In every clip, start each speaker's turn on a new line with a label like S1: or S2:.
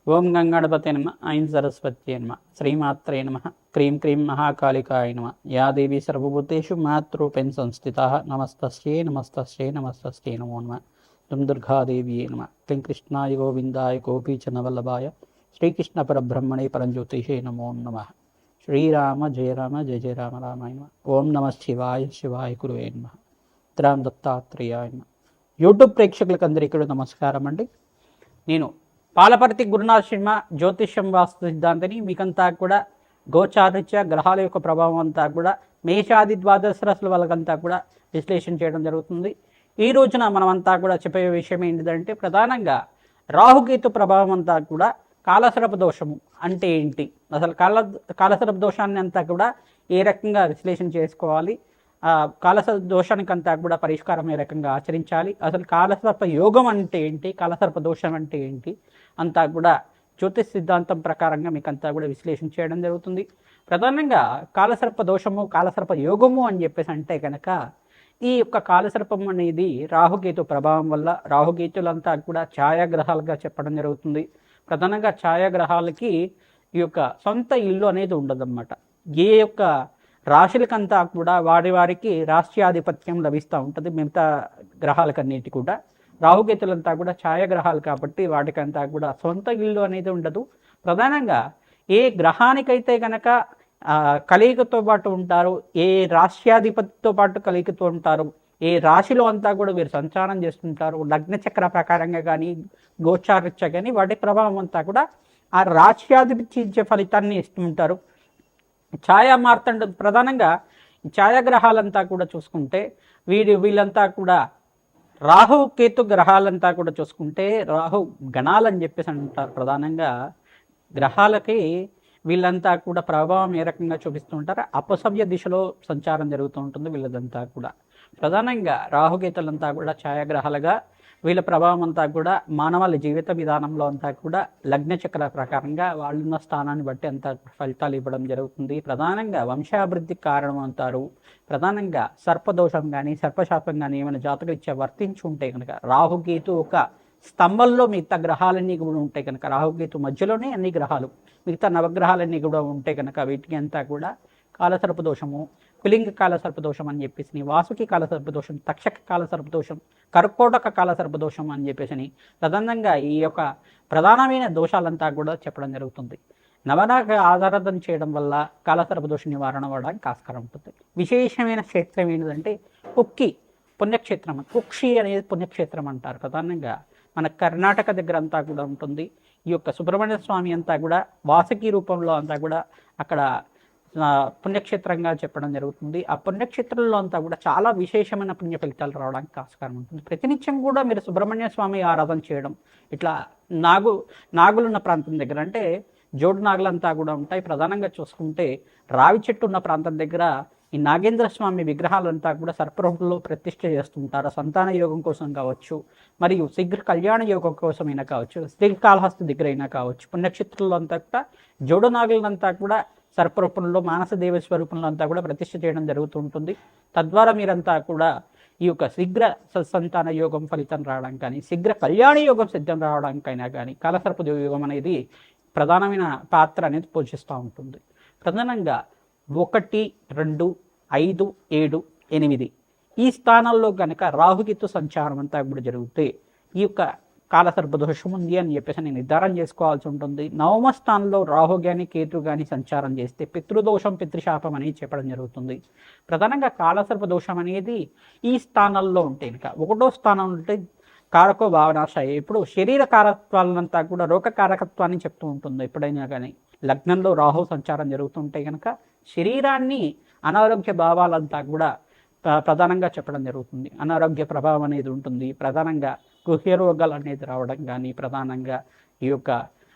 S1: ఓం గంగాణపతే నమ ఐం సరస్వత్యే నమ శ్రీమాత్రే నమ క్రీం క్రీం మహాకాళికాయ నమ యా దేవి సర్వభూతేషు మాతృరూపేణ సంస్థితా నమస్తస్యై నమస్తస్యై నమస్తస్యై నమో నమ దుం దుర్గాదేవియే నమ క్లీం కృష్ణాయ గోవిందాయ గోపీచనవల్లభాయ శ్రీకృష్ణ పరబ్రహ్మణే పరంజ్యోతిషే నమో నమ శ్రీరామ జయ రామ జయ జయ రామ రామాయ నమ ఓం నమ శివాయ శివాయ గురువే నమ రామ దత్తాత్రేయాయ నమ. యూట్యూబ్ ప్రేక్షకులకు అందరికీ నమస్కారం అండి. నేను పాలపర్తి గురునాథ్ శర్మ జ్యోతిష్యం వాస్తు సిద్ధాంతిని. మీకంతా కూడా గోచారిత్య గ్రహాల యొక్క ప్రభావం అంతా కూడా మేషాది ద్వాదశ రాశుల వాళ్ళకంతా కూడా విశ్లేషణ చేయడం జరుగుతుంది. ఈ రోజున మనమంతా కూడా చెప్పే విషయం ఏంటిదంటే, ప్రధానంగా రాహుకేతు ప్రభావం అంతా కూడా కాలసర్ప దోషము అంటే ఏంటి, అసలు కాలసర్ప దోషాన్ని అంతా కూడా ఏ రకంగా విశ్లేషణ చేసుకోవాలి, కాలసర్ప దోషానికంతా కూడా పరిష్కారం ఏ రకంగా ఆచరించాలి, అసలు కాలసర్ప యోగం అంటే ఏంటి, కాలసర్ప దోషం అంటే ఏంటి అంతా కూడా జ్యోతిష్ సిద్ధాంతం ప్రకారంగా మీకు అంతా కూడా విశ్లేషణ చేయడం జరుగుతుంది. ప్రధానంగా కాలసర్ప దోషము కాలసర్ప యోగము అని చెప్పేసి అంటే కనుక, ఈ యొక్క కాలసర్పం అనేది రాహుకేతు ప్రభావం వల్ల, రాహుకేతులంతా కూడా ఛాయాగ్రహాలుగా చెప్పడం జరుగుతుంది. ప్రధానంగా ఛాయాగ్రహాలకి ఈ యొక్క సొంత ఇల్లు అనేది ఉండదన్నమాట. ఏ యొక్క రాశులకంతా కూడా వారికి రాష్ట్రాధిపత్యం లభిస్తూ ఉంటుంది. మిగతా గ్రహాలకన్నిటి కూడా రాహుకేతులంతా కూడా ఛాయాగ్రహాలు కాబట్టి వాటికంతా కూడా సొంత ఇల్లు అనేది ఉండదు. ప్రధానంగా ఏ గ్రహానికైతే కనుక కలిగికతో పాటు ఉంటారు, ఏ రాష్ట్రాధిపతితో పాటు కలిగితో ఉంటారు, ఏ రాశిలో అంతా కూడా వీరు సంచారం చేస్తుంటారు, లగ్న చక్ర ప్రకారంగా కానీ గోచారిత్య కానీ వాటి ప్రభావం అంతా కూడా ఆ రాష్ట్రాధిపతి ఇచ్చే ఫలితాన్ని ఇస్తుంటారు. ఛాయా మార్తండ ప్రధానంగా ఛాయాగ్రహాలంతా కూడా చూసుకుంటే వీళ్ళంతా కూడా రాహు కేతు గ్రహాలంతా కూడా చూసుకుంటే రాహు గణాలని చెప్పేసి అంటారు. ప్రధానంగా గ్రహాలకి వీళ్ళంతా కూడా ప్రభావం ఏ రకంగా చూపిస్తూ ఉంటారు, అపసవ్య దిశలో సంచారం జరుగుతూ ఉంటుంది వీళ్ళదంతా కూడా. ప్రధానంగా రాహుకేతులంతా కూడా ఛాయాగ్రహాలుగా వీళ్ళ ప్రభావం అంతా కూడా మానవాళి జీవిత విధానంలో అంతా కూడా లగ్న చక్ర ప్రకారంగా వాళ్ళున్న స్థానాన్ని బట్టి అంతా ఫలితాలు ఇవ్వడం జరుగుతుంది. ప్రధానంగా వంశాభివృద్ధికి కారణం అంటారు. ప్రధానంగా సర్పదోషం కానీ సర్పశాపం కానీ ఏమైనా జాతకరీత్యా వర్తించి ఉంటే కనుక, రాహుకేతు ఒక స్తంభంలో మిగతా గ్రహాలన్నీ కూడా ఉంటాయి కనుక, రాహుకేతు మధ్యలోనే అన్ని గ్రహాలు మిగతా నవగ్రహాలన్నీ కూడా ఉంటే కనుక వీటికి అంతా కూడా కాలసర్పదోషము, పిలింగ కాలసర్పదోషం అని చెప్పేసి, వాసుకి కాలసర్పదోషం, తక్షక కాలసర్పదోషం, కర్కోటక కాలసర్పదోషం అని చెప్పేసి ప్రధానంగా ఈ యొక్క ప్రధానమైన దోషాలంతా కూడా చెప్పడం జరుగుతుంది. నవనాగ ఆరాధన చేయడం వల్ల కాలసర్పదోష నివారణ అవ్వడానికి ఆస్కారం ఉంటుంది. విశేషమైన క్షేత్రం ఏంటంటే కుక్కి పుణ్యక్షేత్రం, కుక్షి అనేది పుణ్యక్షేత్రం అంటారు. ప్రధానంగా మన కర్ణాటక దగ్గర అంతా కూడా ఉంటుంది. ఈ యొక్క సుబ్రహ్మణ్య స్వామి అంతా కూడా వాసుకి రూపంలో అంతా కూడా అక్కడ పుణ్యక్షేత్రంగా చెప్పడం జరుగుతుంది. ఆ పుణ్యక్షేత్రంలో అంతా కూడా చాలా విశేషమైన పుణ్య ఫలితాలు రావడానికి ఆస్కారం ఉంటుంది. ప్రతినిత్యం కూడా మీరు సుబ్రహ్మణ్య స్వామి ఆరాధన చేయడం, ఇట్లా నాగులున్న ప్రాంతం దగ్గర అంటే జోడు నాగులంతా కూడా ఉంటాయి. ప్రధానంగా చూసుకుంటే రావి చెట్టు ఉన్న ప్రాంతం దగ్గర ఈ నాగేంద్ర స్వామి విగ్రహాలంతా కూడా సర్పరూపంలో ప్రతిష్ఠ చేస్తుంటారు. సంతాన యోగం కోసం కావచ్చు, మరియు శీఘ్ర కళ్యాణ యోగం కోసమైనా కావచ్చు, శ్రీకాళహస్తి దగ్గర అయినా కావచ్చు, పుణ్యక్షేత్రంలో అంతా కూడా జోడు నాగులంతా కూడా సర్పరూపంలో మానసదేవ స్వరూపంలో అంతా కూడా ప్రతిష్ఠ చేయడం జరుగుతూ ఉంటుంది. తద్వారా మీరంతా కూడా ఈ యొక్క శీఘ్ర సంతాన యోగం ఫలితం రావడం కానీ, శీఘ్ర కళ్యాణ యోగం సిద్ధం రావడానికైనా కానీ కాలసర్ప యోగం అనేది ప్రధానమైన పాత్ర అనేది పోషిస్తూ ఉంటుంది. ప్రధానంగా 1, 2, 5, 7, 8 ఈ స్థానాల్లో కనుక రాహుకేతు సంచారం అంతా కూడా జరిగితే ఈ యొక్క కాలసర్ప దోషం ఉంది అని చెప్పేసి నేను నిర్ధారణ చేసుకోవాల్సి ఉంటుంది. నవమ స్థానంలో రాహు కానీ కేతు కానీ సంచారం చేస్తే పితృదోషం పితృశాపం అనేది చెప్పడం జరుగుతుంది. ప్రధానంగా కాలసర్ప దోషం అనేది ఈ స్థానాల్లో ఉంటే కనుక, 1వ స్థానం ఉంటే కారకో భావనాశయ, ఇప్పుడు శరీర కారకత్వాలంతా కూడా రోగ కారకత్వాన్ని చెప్తూ ఉంటుంది. ఎప్పుడైనా కానీ లగ్నంలో రాహు సంచారం జరుగుతుంటే కనుక శరీరాన్ని అనారోగ్య భావాలంతా కూడా ప్రధానంగా చెప్పడం జరుగుతుంది. అనారోగ్య ప్రభావం అనేది ఉంటుంది. ప్రధానంగా గుహ్య రోగాలు అనేది రావడం కానీ, ప్రధానంగా ఈ యొక్క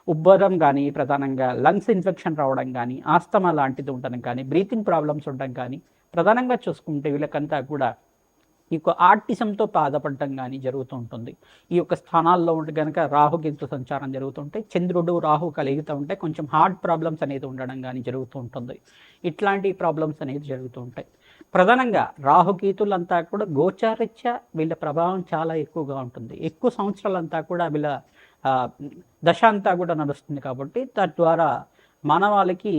S1: ఉబ్బరం కానీ, ప్రధానంగా లంగ్స్ ఇన్ఫెక్షన్ రావడం కానీ, ఆస్తమా లాంటిది ఉండడం కానీ, బ్రీతింగ్ ప్రాబ్లమ్స్ ఉండడం కానీ, ప్రధానంగా చూసుకుంటే వీళ్ళకంతా కూడా ఈ యొక్క ఆర్టిజంతో బాధపడటం కానీ జరుగుతూ ఉంటుంది. ఈ యొక్క స్థానాల్లో ఉంటే కనుక రాహుకేతు సంచారం జరుగుతుంటే, చంద్రుడు రాహు కలిగితూ ఉంటే కొంచెం హార్ట్ ప్రాబ్లమ్స్ అనేది ఉండడం కానీ జరుగుతూ ఉంటుంది. ఇట్లాంటి ప్రాబ్లమ్స్ అనేది జరుగుతూ ఉంటాయి. ప్రధానంగా రాహుకేతులంతా కూడా గోచారిత్య వీళ్ళ ప్రభావం చాలా ఎక్కువగా ఉంటుంది. ఎక్కువ సంవత్సరాలంతా కూడా వీళ్ళ దశ అంతా కూడా నడుస్తుంది కాబట్టి తద్వారా మానవాళికి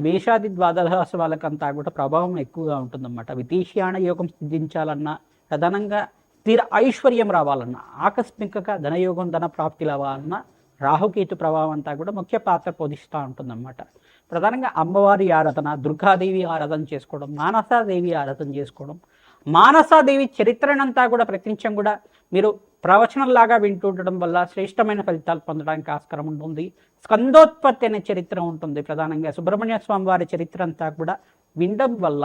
S1: మేషాది ద్వాదశ వాళ్ళకంతా కూడా ప్రభావం ఎక్కువగా ఉంటుందన్నమాట. విదేశీయాన యోగం సిద్ధించాలన్నా, ప్రధానంగా స్థిర ఐశ్వర్యం రావాలన్నా, ఆకస్మికంగా ధనయోగం ధన ప్రాప్తి రావాలన్నా రాహుకేతు ప్రభావం అంతా కూడా ముఖ్య పాత్ర పోషిస్తూ ఉంటుందన్నమాట. ప్రధానంగా అమ్మవారి ఆరాధన, దుర్గాదేవి ఆరాధన చేసుకోవడం, మానసాదేవి ఆరాధన చేసుకోవడం, మానసాదేవి చరిత్రనంతా కూడా ప్రతినిత్యం కూడా మీరు ప్రవచనంలాగా వింటూ ఉండడం వల్ల శ్రేష్టమైన ఫలితాలు పొందడానికి ఆస్కారం ఉంటుంది. స్కందోత్పత్తి అనే చరిత్ర ఉంటుంది. ప్రధానంగా సుబ్రహ్మణ్య స్వామి వారి చరిత్ర అంతా కూడా వినడం వల్ల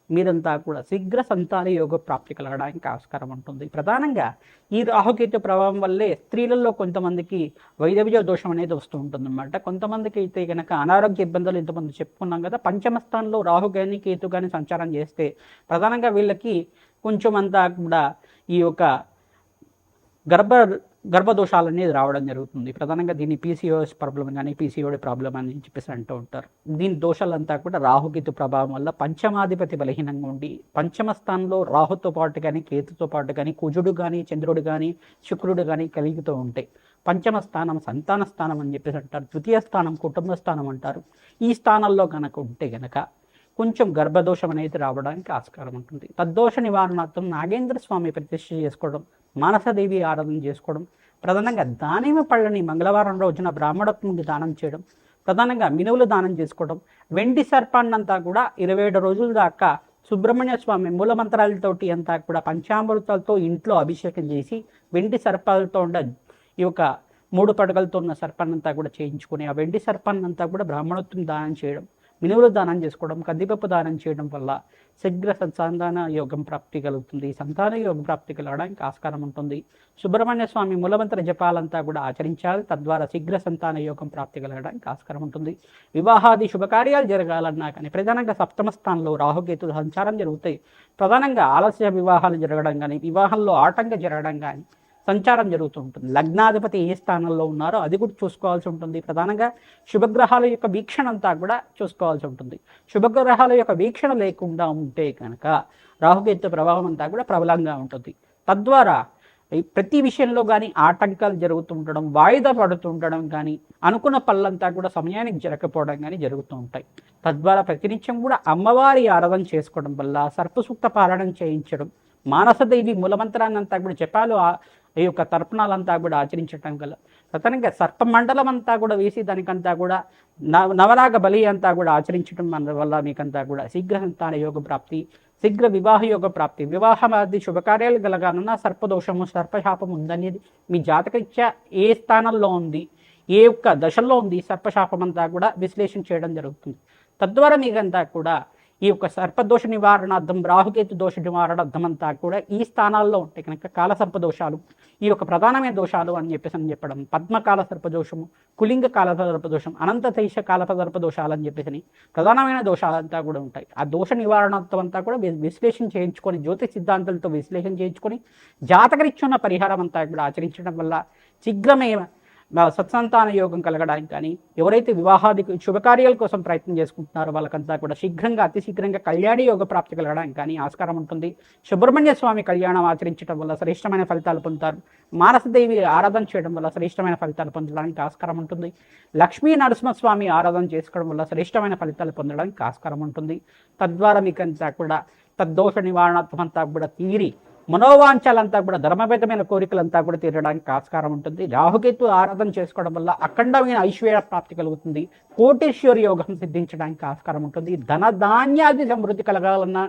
S1: మీరంతా కూడా శీఘ్ర సంతాన యోగ ప్రాప్తి కలగడానికి ఆస్కారం ఉంటుంది. ప్రధానంగా ఈ రాహుకేతు ప్రభావం వల్లే స్త్రీలలో కొంతమందికి వైదవ్య దోషం అనేది వస్తూ ఉంటుంది అన్నమాట. కొంతమందికి అయితే కనుక అనారోగ్య ఇబ్బందులు ఇంతమంది చెప్పుకున్నాం కదా. పంచమ స్థానంలో రాహు కానీ కేతు కానీ సంచారం చేస్తే ప్రధానంగా వీళ్ళకి కొంచెం అంతా కూడా ఈ యొక్క గర్భదోషాలు అనేది రావడం జరుగుతుంది. ప్రధానంగా దీన్ని పీసీఓఎస్ ప్రాబ్లం కానీ పీసీఓడి ప్రాబ్లం అని చెప్పేసి అంటూ ఉంటారు. దీని దోషాలంతా కూడా రాహుకేతు ప్రభావం వల్ల పంచమాధిపతి బలహీనంగా ఉండి పంచమ స్థానంలో రాహుతో పాటు కానీ కేతుతో పాటు కానీ కుజుడు కానీ చంద్రుడు కానీ శుక్రుడు కానీ కలుగుతూ ఉంటాయి. పంచమ స్థానం సంతాన స్థానం అని చెప్పేసి అంటారు. ద్వితీయ స్థానం కుటుంబ స్థానం అంటారు. ఈ స్థానంలో కనుక ఉంటే గనక కొంచెం గర్భదోషం అనేది రావడానికి ఆస్కారం ఉంటుంది. తద్దోష నివారణార్థం నాగేంద్ర స్వామి ప్రతిష్ఠ చేసుకోవడం, మానసదేవి ఆరాధన చేసుకోవడం, ప్రధానంగా దానిమ్మ పళ్ళని మంగళవారం రోజున బ్రాహ్మణత్వంకి దానం చేయడం, ప్రధానంగా మినువులు దానం చేసుకోవడం, వెండి సర్పాన్నంతా కూడా 27 రోజుల దాకా సుబ్రహ్మణ్య స్వామి మూలమంత్రాలతోటి అంతా కూడా పంచామృతాలతో ఇంట్లో అభిషేకం చేసి వెండి సర్పాలతో ఉండ ఈ యొక్క 3 పడగలతో ఉన్న సర్పాన్నంతా కూడా చేయించుకొని ఆ వెండి సర్పాన్నంతా కూడా బ్రాహ్మణత్వం దానం చేయడం, మినువులు దానం చేసుకోవడం, కందిపప్పు దానం చేయడం వల్ల శీఘ్ర సంతాన యోగం ప్రాప్తి కలుగుతుంది. సంతాన యోగం ప్రాప్తి కలగడానికి ఆస్కారం ఉంటుంది. సుబ్రహ్మణ్య స్వామి మూలమంత్ర జపాలంతా కూడా ఆచరించాలి. తద్వారా శీఘ్ర సంతాన యోగం ప్రాప్తి కలగడానికి ఆస్కారం ఉంటుంది. వివాహాది శుభకార్యాలు జరగాలన్నా కానీ ప్రధానంగా సప్తమ స్థానంలో రాహుకేతు సంచారం జరుగుతాయి. ప్రధానంగా ఆలస్య వివాహాలు జరగడం కానీ, వివాహంలో ఆటంకం జరగడం కానీ సంచారం జరుగుతూ ఉంటుంది. లగ్నాధిపతి ఏ స్థానంలో ఉన్నారో అది కూడా చూసుకోవాల్సి ఉంటుంది. ప్రధానంగా శుభగ్రహాల యొక్క వీక్షణ అంతా కూడా చూసుకోవాల్సి ఉంటుంది. శుభగ్రహాల యొక్క వీక్షణ లేకుండా ఉంటే కనుక రాహుకేతు ప్రభావం అంతా కూడా ప్రబలంగా ఉంటుంది. తద్వారా ప్రతి విషయంలో కానీ ఆటంకాలు జరుగుతూ ఉండడం, వాయిదా పడుతూ ఉండడం కానీ, అనుకున్న పనులంతా కూడా సమయానికి జరగకపోవడం కానీ జరుగుతూ ఉంటాయి. తద్వారా ప్రతినిత్యం కూడా అమ్మవారి ఆరాధన చేసుకోవడం వల్ల సర్పసూక్త పారాయణం చేయించడం, మానసదేవి మూలమంత్రాన్ని అంతా కూడా జపాలు ఈ యొక్క తర్పణాలంతా కూడా ఆచరించడం గల ప్రధానంగా సర్పమండలం అంతా కూడా వేసి దానికంతా కూడా నవరాగ బలి అంతా కూడా ఆచరించడం వల్ల మీకంతా కూడా శీఘ్ర సంతాన యోగ ప్రాప్తి, శీఘ్ర వివాహ యోగ ప్రాప్తి, వివాహమాది శుభకార్యాలు కలగాలన్నా సర్పదోషము సర్పశాపం ఉందనేది మీ జాతకరీత్యా ఏ స్థానంలో ఉంది, ఏ యొక్క దశల్లో ఉంది సర్పశాపం అంతా కూడా విశ్లేషణ చేయడం జరుగుతుంది. తద్వారా మీకంతా కూడా ఈ యొక్క సర్పదోష నివారణార్థం, రాహుకేతు దోష నివారణార్థం అంతా కూడా ఈ స్థానాల్లో ఉంటాయి కనుక కాలసర్ప దోషాలు ఈ యొక్క ప్రధానమైన దోషాలు అని చెప్పడం, పద్మకాల సర్పదోషము, కులింగ కాల సర్పదోషం, అనంత తైష కాల సర్పదోషాలు అని చెప్పేసి ప్రధానమైన దోషాలంతా కూడా ఉంటాయి. ఆ దోష నివారణార్థం అంతా కూడా విశ్లేషణ చేయించుకొని, జ్యోతిష్ సిద్ధాంతాలతో విశ్లేషణ చేయించుకొని జాతకరీత్యున్న పరిహారం అంతా కూడా ఆచరించడం వల్ల శీఘ్రమే సత్సంతాన యోగం కలగడానికి కానీ, ఎవరైతే వివాహాది శుభకార్యాల కోసం ప్రయత్నం చేసుకుంటున్నారో వాళ్ళకంతా కూడా శీఘ్రంగా అతి శీఘ్రంగా కళ్యాణి యోగ ప్రాప్తి కలగడానికి కానీ ఆస్కారం ఉంటుంది. సుబ్రహ్మణ్య స్వామి కళ్యాణం ఆచరించడం వల్ల శ్రేష్టమైన ఫలితాలు పొందుతారు. మానసదేవి ఆరాధన చేయడం వల్ల శ్రేష్టమైన ఫలితాలు పొందడానికి ఆస్కారం ఉంటుంది. లక్ష్మీ నరసింహస్వామి ఆరాధన చేసుకోవడం వల్ల శ్రేష్టమైన ఫలితాలు పొందడానికి ఆస్కారం ఉంటుంది. తద్వారా మీకంతా కూడా తద్దోష నివారణాత్మక అంతా కూడా తీరి మనోవాంఛాలంతా కూడా ధర్మబద్ధమైన కోరికలంతా కూడా తీరడానికి ఆస్కారం ఉంటుంది. రాహుకేతు ఆరాధన చేసుకోవడం వల్ల అఖండమైన ఐశ్వర్య ప్రాప్తి కలుగుతుంది. కోటేశ్వర యోగం సిద్ధించడానికి ఆస్కారం ఉంటుంది. ధనధాన్యాది సమృద్ధి కలగాలన్నా,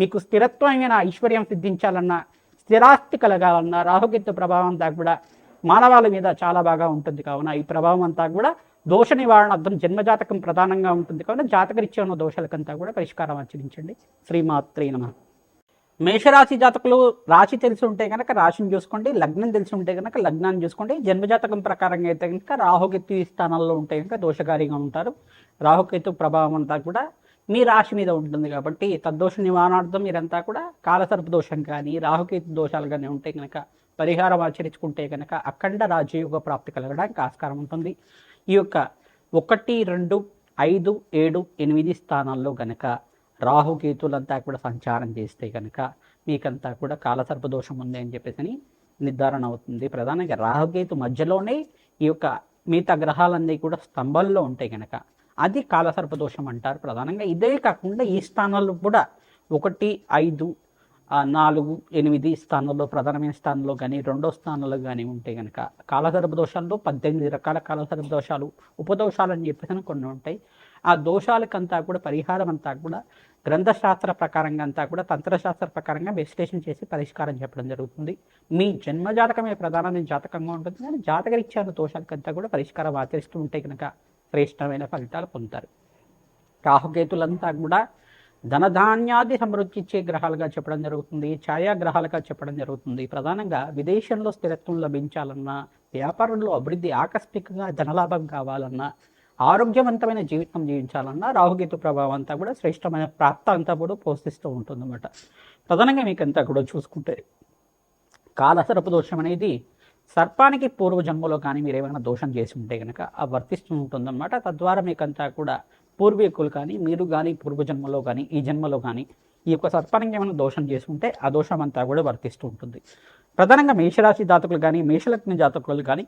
S1: మీకు స్థిరత్వమైన ఐశ్వర్యం సిద్ధించాలన్నా, స్థిరాస్తి కలగాలన్నా రాహుకేతు ప్రభావం అంతా కూడా మానవాళి మీద చాలా బాగా ఉంటుంది. కావున ఈ ప్రభావం అంతా కూడా దోష నివారణార్థం జన్మజాతకం ప్రధానంగా ఉంటుంది. కావున జాతకరీత్యా ఉన్న దోషాలకంతా కూడా పరిష్కారం ఆచరించండి. శ్రీమాత్రే నమః. మేషరాశి జాతకులు రాశి తెలిసి ఉంటే కనుక రాశిని చూసుకోండి, లగ్నం తెలిసి ఉంటే కనుక లగ్నాన్ని చూసుకోండి. జన్మజాతకం ప్రకారంగా అయితే కనుక రాహుకేతు ఈ స్థానాల్లో ఉంటే కనుక దోషకారిగా ఉంటారు. రాహుకేతు ప్రభావం అంతా కూడా మీ రాశి మీద ఉంటుంది కాబట్టి తద్దోష నివారణార్థం మీరంతా కూడా కాలసర్ప దోషం కానీ రాహుకేతు దోషాలు కానీ ఉంటే కనుక పరిహారం ఆచరించుకుంటే కనుక అఖండ రాజయోగ ప్రాప్తి కలగడానికి ఆస్కారం ఉంటుంది. ఈ యొక్క 1, 2, 5, 7, 8 స్థానాల్లో కనుక రాహుకేతులంతా కూడా సంచారం చేస్తే కనుక మీకంతా కూడా కాలసర్ప దోషం ఉంది అని చెప్పేసి నిర్ధారణ అవుతుంది. ప్రధానంగా రాహుకేతు మధ్యలోనే ఈ యొక్క మిగతా గ్రహాలన్నీ కూడా స్తంభంలో ఉంటాయి కనుక అది కాలసర్ప దోషం అంటారు ప్రధానంగా. ఇదే కాకుండా ఈ స్థానాల్లో కూడా 1, 5, 4, 8 స్థానంలో ప్రధానమైన స్థానంలో కానీ రెండో స్థానంలో కానీ ఉంటే కనుక కాలసర్ప దోషాల్లో 18 రకాల కాలసర్ప దోషాలు ఉపదోషాలు అని చెప్పేసి కొన్ని ఉంటాయి. ఆ దోషాలకంతా కూడా పరిహారం అంతా కూడా గ్రంథశాస్త్ర ప్రకారంగా అంతా కూడా తంత్రశాస్త్ర ప్రకారంగా మెడిటేషన్ చేసి పరిష్కారం చెప్పడం జరుగుతుంది. మీ జన్మజాతకమే ప్రధానమైన జాతకంగా ఉంటుంది, కానీ జాతకరీత్యా దోషాలకంతా కూడా పరిష్కారం ఆచరిస్తూ ఉంటే కనుక శ్రేష్టమైన ఫలితాలు పొందుతారు. రాహుకేతులంతా కూడా ధనధాన్యాది సమృద్ధి ఇచ్చే గ్రహాలుగా చెప్పడం జరుగుతుంది, ఛాయాగ్రహాలుగా చెప్పడం జరుగుతుంది. ప్రధానంగా విదేశంలో స్థిరత్వం లభించాలన్నా, వ్యాపారంలో అభివృద్ధి, ఆకస్మికంగా ధనలాభం కావాలన్నా, ఆరోగ్యవంతమైన జీవితం జీవించాలన్నా రాహుకేతు ప్రభావం అంతా కూడా శ్రేష్టమైన ప్రాప్త అంతా కూడా పోషిస్తూ ఉంటుంది అన్నమాట. ప్రధానంగా మీకంతా కూడా చూసుకుంటే కాలసర్ప దోషం అనేది సర్పానికి పూర్వజన్మలో కానీ మీరు ఏమైనా దోషం చేసి ఉంటే కనుక అది వర్తిస్తూ ఉంటుందన్నమాట. తద్వారా మీకంతా కూడా పూర్వీకులు కానీ మీరు కానీ పూర్వజన్మలో కానీ ఈ జన్మలో కానీ ఈ యొక్క సర్పానికి ఏమైనా దోషం చేసి ఉంటే ఆ దోషం అంతా కూడా వర్తిస్తూ ఉంటుంది. ప్రధానంగా మేషరాశి జాతకులు కానీ మేషలగ్న జాతకులు కానీ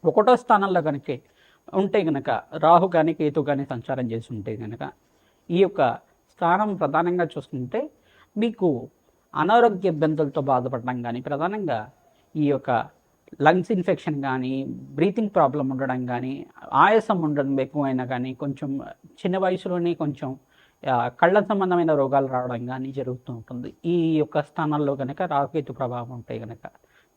S1: 1వ స్థానంలో కనుక ఉంటే కనుక రాహు కానీ కేతు కానీ సంచారం చేసి ఉంటే కనుక ఈ యొక్క స్థానం ప్రధానంగా చూసుకుంటే మీకు అనారోగ్య ఇబ్బందులతో బాధపడడం కానీ, ప్రధానంగా ఈ యొక్క లంగ్స్ ఇన్ఫెక్షన్ కానీ, బ్రీతింగ్ ప్రాబ్లం ఉండడం కానీ, ఆయాసం ఉండడం ఎక్కువైనా కానీ, కొంచెం చిన్న వయసులోనే కొంచెం కళ్ళ సంబంధమైన రోగాలు రావడం కానీ జరుగుతూ ఉంటుంది. ఈ యొక్క స్థానాల్లో కనుక రాహుకేతు ప్రభావం ఉంటాయి కనుక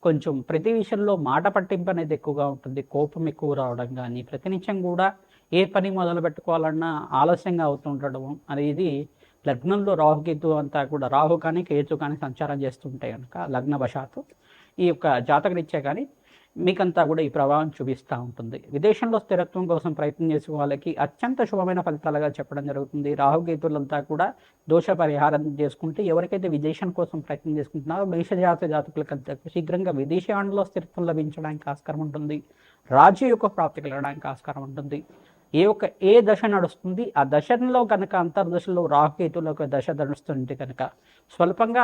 S1: కొంచెం ప్రతి విషయంలో మాట పట్టింపు అనేది ఎక్కువగా ఉంటుంది, కోపం ఎక్కువ రావడం కానీ, ప్రతినిత్యం కూడా ఏ పని మొదలు పెట్టుకోవాలన్నా ఆలస్యంగా అవుతుండడం అనేది లగ్నంలో రాహుకేతు అంతా కూడా రాహు కానీ కేతు కానీ సంచారం చేస్తుంటాయి కనుక లగ్నవశాత్తు ఈ యొక్క జాతకరీత్యా కానీ మీకంతా కూడా ఈ ప్రభావం చూపిస్తూ ఉంటుంది. విదేశంలో స్థిరత్వం కోసం ప్రయత్నం చేసే వాళ్ళకి అత్యంత శుభమైన ఫలితాలుగా చెప్పడం జరుగుతుంది. రాహుకేతులంతా కూడా దోష పరిహారం చేసుకుంటే ఎవరికైతే విదేశం కోసం ప్రయత్నం చేసుకుంటున్నారో మేషజాత జాతకులకంతా శీఘ్రంగా విదేశాలలో స్థిరత్వం లభించడానికి ఆస్కారం ఉంటుంది. రాజ్య యొక్క ప్రాప్తి కలగడానికి ఆస్కారం ఉంటుంది. ఏ దశ నడుస్తుంది ఆ దశలో కనుక అంతర్దశలో రాహుకేతుల యొక్క దశ నడుస్తుంటే కనుక స్వల్పంగా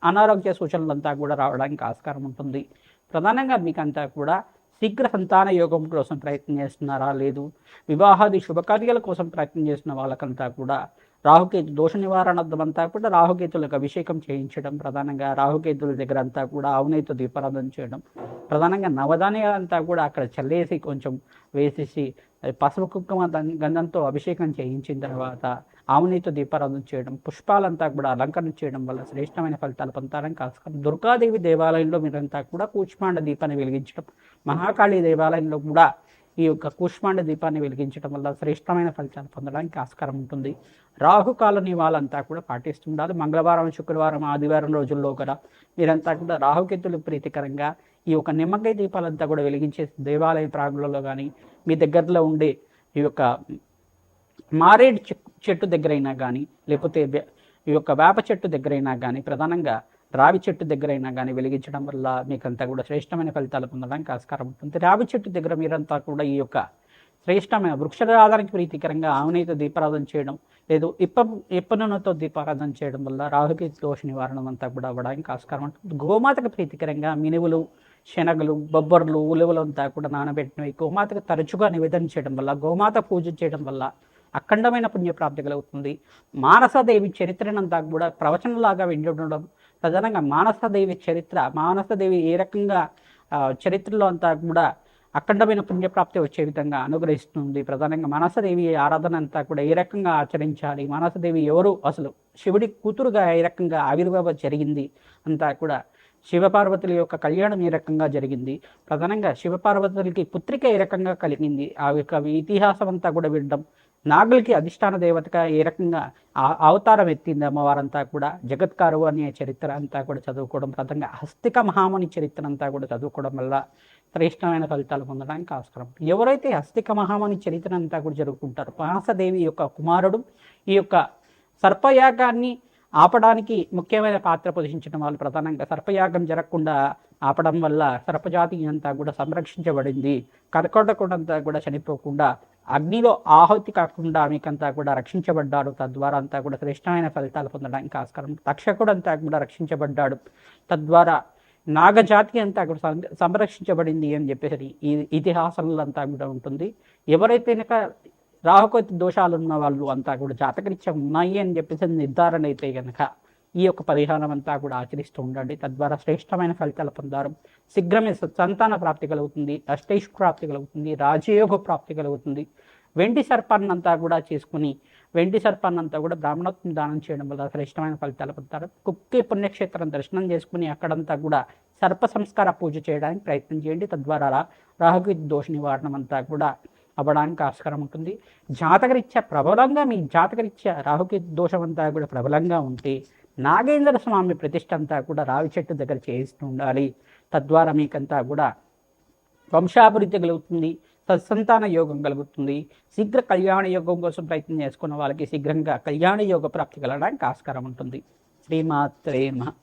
S1: అనారోగ్య సూచనలంతా కూడా రావడానికి ఆస్కారం ఉంటుంది. ప్రధానంగా మీకంతా కూడా శీఘ్ర సంతాన యోగం కోసం ప్రయత్నం చేస్తున్నారా, లేదు వివాహాది శుభకార్యాల కోసం ప్రయత్నం చేస్తున్న వాళ్ళకంతా కూడా రాహుకేతు దోష నివారణార్థం అంతా కూడా రాహుకేతులకు అభిషేకం చేయించడం, ప్రధానంగా రాహుకేతుల దగ్గర అంతా కూడా ఆవునేతో దీపారాధన చేయడం, ప్రధానంగా నవధాన్యాలంతా కూడా అక్కడ చల్లేసి కొంచెం వేసేసి పసుపు కుంకుమ గంధంతో అభిషేకం చేయించిన తర్వాత ఆవునేతో దీపారాధన చేయడం, పుష్పాలంతా కూడా అలంకరణ చేయడం వల్ల శ్రేష్టమైన ఫలితాలు పొందాలని కాస్కారం. దుర్గాదేవి దేవాలయంలో మీరంతా కూడా కూష్మాండ దీపాన్ని వెలిగించడం, మహాకాళి దేవాలయంలో కూడా ఈ యొక్క కూష్మాండ దీపాన్ని వెలిగించడం వల్ల శ్రేష్టమైన ఫలితాలు పొందడానికి ఆస్కారం ఉంటుంది. రాహుకాల నియమాలంతా కూడా పాటిస్తుండాలి. మంగళవారం, శుక్రవారం, ఆదివారం రోజుల్లో కూడా మీరంతా కూడా రాహుకేతులు ప్రీతికరంగా ఈ యొక్క నిమ్మకాయ దీపాలంతా కూడా వెలిగించే దేవాలయ ప్రాంగణంలో కానీ మీ దగ్గరలో ఉండే ఈ యొక్క మారేడు చెట్టు దగ్గరైనా కానీ, లేకపోతే ఈ యొక్క వేప చెట్టు దగ్గరైనా కానీ, ప్రధానంగా రావి చెట్టు దగ్గరైనా కానీ వెలిగించడం వల్ల మీకంతా కూడా శ్రేష్టమైన ఫలితాలు పొందడానికి ఆస్కారం ఉంటుంది. రావి చెట్టు దగ్గర మీరంతా కూడా ఈ యొక్క శ్రేష్టమైన వృక్షరాధానికి ప్రీతికరంగా ఆవునేతో దీపారాధన చేయడం, లేదు ఇప్ప నూనెతో దీపారాధన చేయడం వల్ల రాహుకేతు దోష నివారణ అంతా కూడా అవ్వడానికి ఆస్కారం ఉంటుంది. గోమాతకు ప్రీతికరంగా మినువులు, శనగలు, బొబ్బర్లు, ఉలువలు అంతా కూడా నానబెట్టినవి గోమాతకు తరచుగా నివేదన చేయడం వల్ల, గోమాత పూజ చేయడం వల్ల అఖండమైన పుణ్యప్రాప్తి కలుగుతుంది. మానసదేవి చరిత్రనంతా కూడా ప్రవచనలాగా వింటుండడం, ప్రధానంగా మానసదేవి ఏ రకంగా చరిత్రలో అంతా కూడా అఖండమైన పుణ్యప్రాప్తి వచ్చే విధంగా అనుగ్రహిస్తుంది. ప్రధానంగా మానసదేవి ఆరాధన అంతా కూడా ఏ రకంగా ఆచరించాలి, మానసదేవి ఎవరు, అసలు శివుడి కూతురుగా ఏ రకంగా ఆవిర్భావం జరిగింది అంతా కూడా, శివపార్వతుల యొక్క కళ్యాణం ఏ రకంగా జరిగింది, ప్రధానంగా శివపార్వతులకి పుత్రిక ఏ రకంగా కలిగింది, ఆ యొక్క ఇతిహాసం అంతా కూడా వినడం, నాగులకి అధిష్టాన దేవతగా ఏ రకంగా అవతారం ఎత్తింది అమ్మవారంతా కూడా, జగత్కారు అనే చరిత్ర అంతా కూడా చదువుకోవడం, ప్రధానంగా హస్తిక మహాముని చరిత్ర అంతా కూడా చదువుకోవడం వల్ల శ్రేష్టమైన ఫలితాలు పొందడానికి ఆస్కారం. ఎవరైతే హస్తిక మహాముని చరిత్ర అంతా కూడా జరుపుకుంటారో మానసదేవి యొక్క కుమారుడు ఈ యొక్క సర్పయాగాన్ని ఆపడానికి ముఖ్యమైన పాత్ర పోషించిన వాళ్ళు, ప్రధానంగా సర్పయాగం జరగకుండా ఆపడం వల్ల సర్పజాతి అంతా కూడా సంరక్షించబడింది. కర్కోటకుడంతా కూడా చనిపోకుండా అగ్నిలో ఆహుతి కాకుండా మీకంతా కూడా రక్షించబడ్డాడు. తద్వారా అంతా కూడా శ్రేష్టమైన ఫలితాలు పొందడానికి ఆస్కారం. తక్షకుడు అంతా కూడా రక్షించబడ్డాడు. తద్వారా నాగజాతి అంతా కూడా సంరక్షించబడింది అని చెప్పేసి ఈ ఇతిహాసంలో అంతా కూడా ఉంటుంది. ఎవరైతే కనుక రాహుకేతు దోషాలు ఉన్న వాళ్ళు అంతా కూడా జాతకరీత్యా ఉన్నాయి అని చెప్పేసి నిర్ధారణ అయితే కనుక ఈ యొక్క పరిహారం అంతా కూడా ఆచరిస్తూ ఉండండి. తద్వారా శ్రేష్టమైన ఫలితాలు పొందారు. శీఘ్రమే సంతాన ప్రాప్తి కలుగుతుంది, అష్టైష్ ప్రాప్తి కలుగుతుంది, రాజయోగ ప్రాప్తి కలుగుతుంది. వెండి సర్పాన్నంతా కూడా చేసుకుని వెండి సర్పాన్నంతా కూడా బ్రాహ్మణోత్వం దానం చేయడం వల్ల శ్రేష్టమైన ఫలితాలు పొందుతారు. కుక్కే పుణ్యక్షేత్రం దర్శనం చేసుకుని అక్కడంతా కూడా సర్ప సంస్కార పూజ చేయడానికి ప్రయత్నం చేయండి. తద్వారా రాహుకేతు దోష నివారణం అంతా కూడా అవ్వడానికి ఆస్కారం ఉంటుంది. జాతకరీత్యా ప్రబలంగా మీ జాతకరీత్యా రాహుకేతు దోషం అంతా కూడా ప్రబలంగా ఉంటే నాగేంద్ర స్వామి ప్రతిష్ఠ అంతా కూడా రావి చెట్టు దగ్గర చేయిస్తూ ఉండాలి. తద్వారా మీకంతా కూడా వంశాభివృద్ధి కలుగుతుంది, సత్సంతాన యోగం కలుగుతుంది. శీఘ్ర కళ్యాణ యోగం కోసం ప్రయత్నం చేసుకున్న వాళ్ళకి శీఘ్రంగా కళ్యాణ యోగ ప్రాప్తి కలగడానికి ఆస్కారం ఉంటుంది. శ్రీమాత్రే నమః.